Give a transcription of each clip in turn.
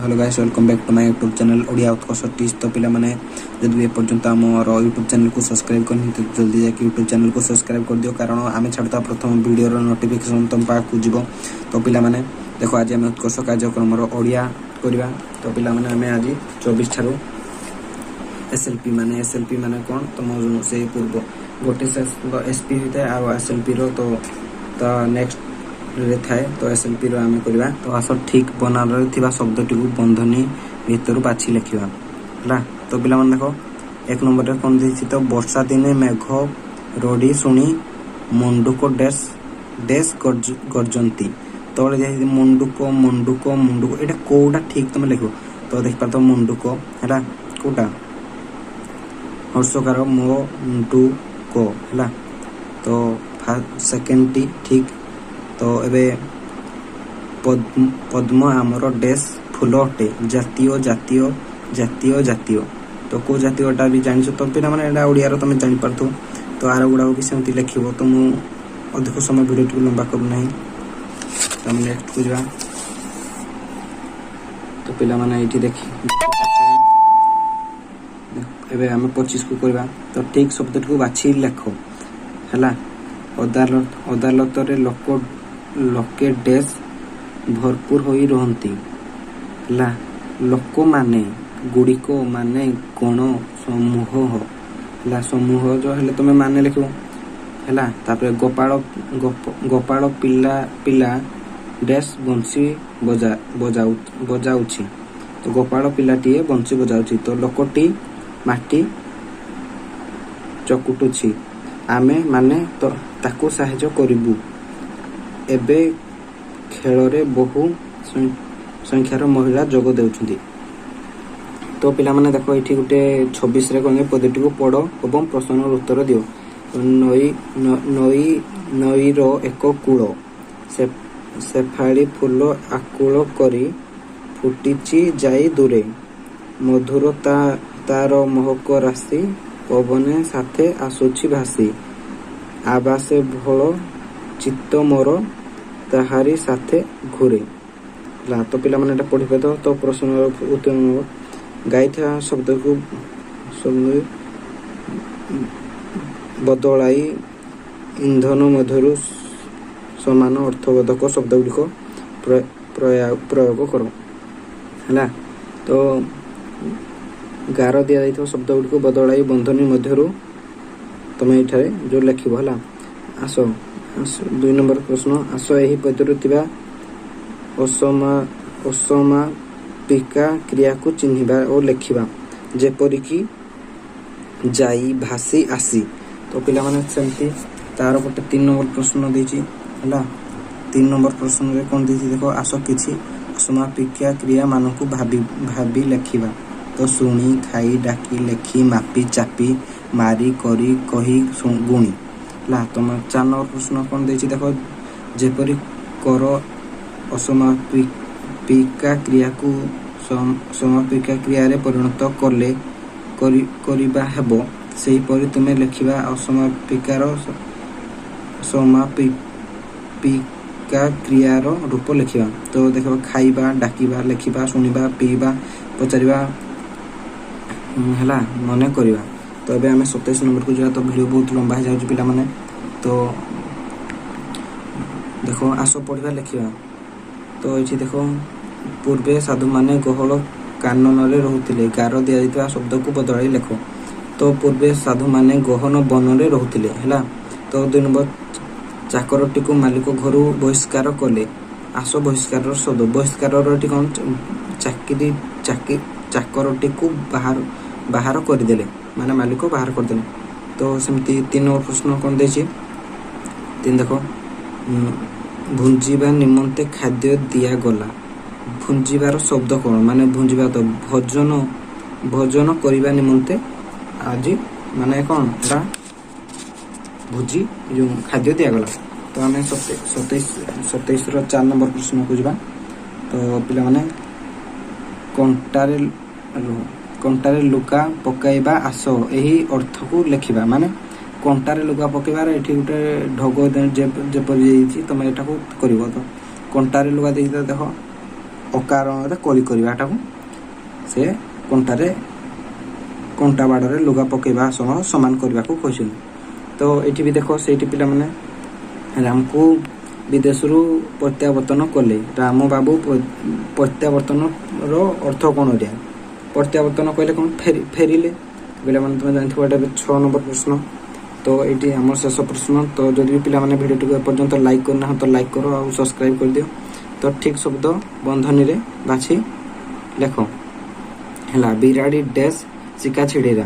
Hello guys welcome back to my YouTube channel Odia Utkarsh teach. तो पिला माने जदि एपर्यंत आमर यूट्यूब चैनल को सब्सक्राइब करनी तो जल्दी जाके यूट्यूब चैनल को सब्सक्राइब कर दियो, कारण आम छाड़ता प्रथम वीडियो नोटिफिकेशन तुम पाक जीव। तो पिला माने देखो आज आम उत्कर्ष कार्यक्रम ओडिया करवा। तो पिला माने आम आज 24 ठारू एसएलपी माने कौन तुम से पूर्व गोटे एसपी होता है आ एसएलपी रो तो नेक्स्ट थाए। तो एसएलपी रो आम करवा। तो आस ठीक बनार थिबा शब्दटी को बंधनी भितर बाछि लिखिबा हला। तो पिला मन देखो एक नंबर रे कोन देछि तो वर्षा दिने मेघ रोडी सुनी मुंडुको डेस गर्जंती। तळे जे मुंडुको एटा कोडा ठीक तुम लिखो। तो देख पातो मुंडुको हला कोडा हर्षकार मुंडुको हला। तो सेकेंड टी ठीक। तो एबे पद्म आमर डेस फूल अटे जातीय जातीय जातीय जातीय। तो को जातीयटा भी जान तो पिला माने एटा ओडिया रो तुम जानि पारथो। तो आर गुडा भी सेमती लिखिबो। तो मु अधिक समय वीडियो को लंबा करू नहीं। तो हम नेक्स्ट को जा। तो पिला माने एठी देखि एबे हम 25 को करबा। तो ठीक शब्द को बाछि लेखो हला। अदालत रे लोके डेस भरपूर होई रहंती हला। लोक माने गुड़िको माने गण समूह हला। समूह जो हेले तुम माने लिखो हला। तापर गोपाल पिला डेस बंसी बजाउछि। तो गोपाल पिलाटीए बंसी बजाउछि। तो लोकटी माटी चकुटुछि आमे माने तो ताको साहाय्य करिबु। एबे खेल रे बहु संख्यार महिला जोग देउछन्ती। तो पिला माने देखो एठी गुटे 26 रे कोने पदटी को पढ़ो एवं प्रश्न उत्तर दियो। नई रो एक कूल से फाड़ी फूल आकुल करी फुटिची जाई दूरे मधुर तार महक राशि पवने साथे आसुछि भासी आबासे भल चित्त मोर ताहारी साथे घुरे ला। तो पिला माने पढ़ी पे तो प्रश्न उत्तर गाइथा शब्द को बदलाई इंधन मधुर समान अर्थबोधक शब्द गुड़िक प्रयोग करो हला। तो गार दिया जाइथिबो शब्द गुड़िक बदलाई बंधनी मध्यरु तुम ये जो लिखब हला। आस 2 नंबर प्रश्न आस यही पदरु थिबा असमापिका क्रिया को चिन्हिबा और लिखिबा जेपरि कि जाई भासी आसी। तो पिला माने सेमती तार गोटे 3 नंबर प्रश्न देछि हला। 3 नंबर प्रश्न रे कोन देछि देखो आस किछि असमापिका क्रिया मानकु भाबी लिखिबा। तो सुनी खाई डाकी लेखी मापी चापी मारी करी कही गुणी ला। तुम 4 नंबर प्रश्न कौन देछि देखो जेपरि कर असमापिका क्रिया को समापिका क्रिया रे परिणत करले करिबा हेबो सेही परि तुमे लिखिबा असमापिकार समापिका क्रिया रो रूप लिखिबा। तो देखो खाइबा डाकिबा लिखिबा सुनिबा पीबा पचारिबा हला मने करिबा। तो अबे हमें 27 नंबर को जा। तो वीडियो बहुत लंबा हो जाउछ पिला माने। तो देखो आसो पढ़िबा लिखिबा। तो एठी देखो पूर्वे साधु माने गहल कानन रे रहउतिले गार दिया दितवा शब्द को बदलाई लिखो। तो पूर्वे साधु माने गहन वन रे रहउतिले हला। तो 2 नंबर चाकरटी को मालिक घरु बहिष्कार कले आसो बहिष्कार शब्द बहिष्कार रो कोन चाकरटी को बाहर कर देले माने मालिक बाहर कर देले। तो सेमती 3 नंबर प्रश्न कोन देछि 3 देखो भुंजीबा निमंते खाद्य दिया गला। भुंजीबार शब्द कोन माने भुंजीबा तो भोजन करिबा निमंते आज माने कोन एटा भुजी जो खाद्य दिया गला। तो हमें 27 रो 4 नंबर प्रश्न को जिबा। तो पिला माने कंटारे लुका पकाइबा आस यही अर्थ को लिखिबा। माने कंटारे लुका पकाइबार एठी गुटे ढग जेपर जेछि तुम एटा को करिवो। तो कंटारे लुका देखि देखो ଅକାରରେ କଳି କରିବାଟାକୁ ସେ କଣ୍ଟା ବାଡ଼ରେ ଲୁଗା ପକାଇବା ସହ ସମାନ କରିବାକୁ କହିଛନ୍ତି। ତ ଏଠି ବି ଦେଖ ସେଇଠି ପିଲାମାନେ ରାମକୁ ବିଦେଶରୁ ପ୍ରତ୍ୟାବର୍ତ୍ତନ କଲେ। ରାମ ବାବୁ ପ୍ରତ୍ୟାବର୍ତ୍ତନର ଅର୍ଥ କ'ଣ ଏଇଟା? ପ୍ରତ୍ୟାବର୍ତ୍ତନ କହିଲେ କ'ଣ? ଫେରିଲେ। ପିଲାମାନେ ତୁମେ ଜାଣିଥିବ ଏଇଟା 6 ନମ୍ବର ପ୍ରଶ୍ନ। ତ ଏଇଠି ଆମର ଶେଷ ପ୍ରଶ୍ନ। ତ ଯଦି ବି ପିଲାମାନେ ଭିଡ଼ିଓଟିକୁ ଏପର୍ଯ୍ୟନ୍ତ ଲାଇକ୍ କରିନାହଁ ତ ଲାଇକ୍ କର ଆଉ ସବସ୍କ୍ରାଇବ୍ କରିଦିଅ। ତ ଠିକ୍ ଶବ୍ଦ ବନ୍ଧନୀରେ ବାଛି ଲେଖ ହେଲା। ବିରାଡ଼ି ଡ୍ୟାସ୍ ଶିକା ଛିଡ଼ିଲା।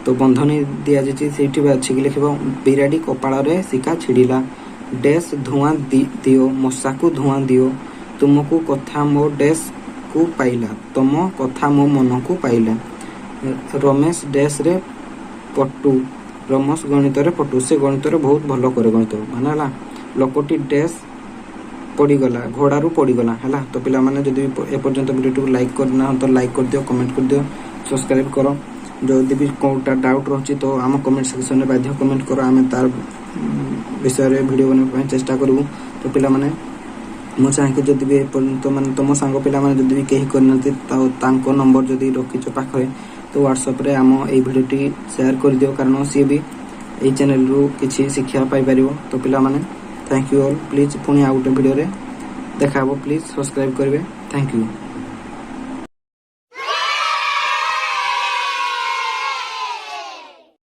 ତ ବନ୍ଧନୀ ଦିଆଯାଇଛି ସେଇଠି ବାଛିକି ଲେଖିବ ବିରାଡ଼ି କପାଳରେ ଶିକା ଛିଡ଼ିଲା। ଡ୍ୟାସ୍ ଧୂଆଁ ଦିଅ ମଶାକୁ ଧୂଆଁ ଦିଅ। ତୁମକୁ କଥା ମୋ ଡ୍ୟାସ୍କୁ ପାଇଲା। ତମ କଥା ମୋ ମନକୁ ପାଇଲା। ରମେଶ ଡ୍ୟାସ୍ରେ ପଟୁ। ରମେଶ ଗଣିତରେ ପଟୁ। ସେ ଗଣିତରେ ବହୁତ ଭଲ କରେ ଗଣିତ ମାନେ ହେଲା। ଲୋକଟି ଡ୍ୟାସ୍ ପଡ଼ିଗଲା ଘୋଡ଼ାରୁ ପଡ଼ିଗଲା ହେଲା। ତ ପିଲାମାନେ ଯଦି ଏପର୍ଯ୍ୟନ୍ତ ଭିଡ଼ିଓଟିକୁ ଲାଇକ୍ କରିନାହଁ ତ ଲାଇକ୍ କରିଦିଅ, କମେଣ୍ଟ କରିଦିଅ, ସବସ୍କ୍ରାଇବ୍ କର। ଯଦି ବି କେଉଁଟା ଡାଉଟ୍ ରହୁଛି ତ ଆମ କମେଣ୍ଟ ସେକ୍ସନରେ ବାଧ୍ୟ କମେଣ୍ଟ କର। ଆମେ ତାର ବିଷୟରେ ଭିଡ଼ିଓ ବନେଇବା ପାଇଁ ଚେଷ୍ଟା କରିବୁ। ତ ପିଲାମାନେ ମୁଁ ଚାହେଁକି ଯଦି ବି ଏପର୍ଯ୍ୟନ୍ତ ମାନେ ତୁମ ସାଙ୍ଗ ପିଲାମାନେ ଯଦି ବି କେହି କରିନାହାନ୍ତି ତ ତାଙ୍କ ନମ୍ବର ଯଦି ରଖିଛ ପାଖରେ ତ ହ୍ୱାଟ୍ସଆପ୍ରେ ଆମ ଏଇ ଭିଡ଼ିଓଟି ସେୟାର କରିଦିଅ, କାରଣ ସିଏ ବି ଏଇ ଚ୍ୟାନେଲରୁ କିଛି ଶିକ୍ଷା ପାଇପାରିବ। ତ ପିଲାମାନେ ଥ୍ୟାଙ୍କ ୟୁ ଅଲ୍। ପ୍ଲିଜ୍ ପୁଣି ଆଉ ଗୋଟେ ଭିଡ଼ିଓରେ ଦେଖା ହେବ। ପ୍ଲିଜ୍ ସବସ୍କ୍ରାଇବ୍ କରିବେ। Thank you.